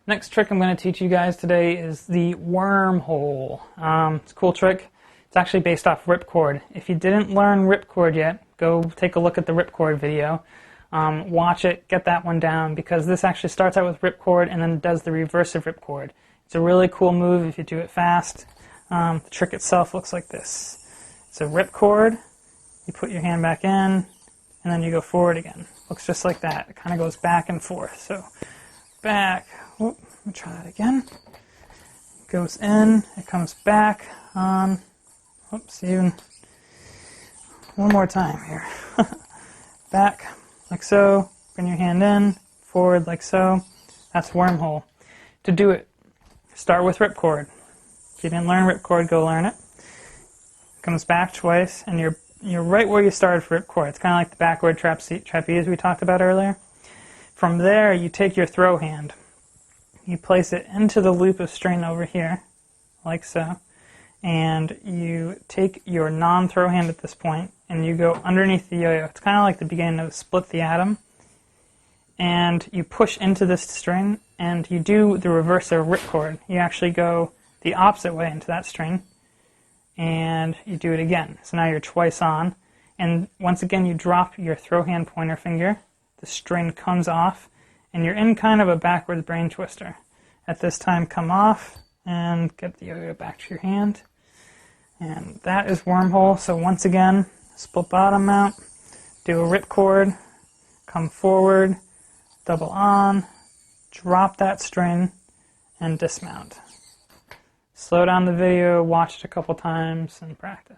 Next trick I'm going to teach you guys today is the wormhole. It's a cool trick. It's actually based off ripcord. If you didn't learn ripcord yet, go take a look at the ripcord video. Watch it, get that one down, because this actually starts out with ripcord and then does the reverse of ripcord. It's a really cool move if you do it fast. The trick itself looks like this. It's a ripcord, you put your hand back in, and then you go forward again. Looks just like that. It kind of goes back and forth. So back, let me try that again. It goes in, it comes back on, even one more time here. Back, like so, bring your hand in, forward like so. That's wormhole. To do it, start with ripcord. If you didn't learn ripcord, go learn it. Comes back twice, and you're right where you started for ripcord. It's kind of like the backward trapeze we talked about earlier. From there, you take your throw hand. You place it into the loop of string over here, like so. And you take your non-throw hand at this point, and you go underneath the yo-yo. It's kind of like the beginning of Split the Atom. And you push into this string, and you do the reverse of ripcord. You actually go the opposite way into that string, and you do it again. So now you're twice on. And once again, you drop your throw hand pointer finger. The string comes off, and you're in kind of a backwards brain twister. At this time, come off, and get the yo-yo back to your hand. And that is wormhole. So once again, split bottom mount, do a ripcord, come forward, double on, drop that string, and dismount. Slow down the video, watch it a couple times, and practice.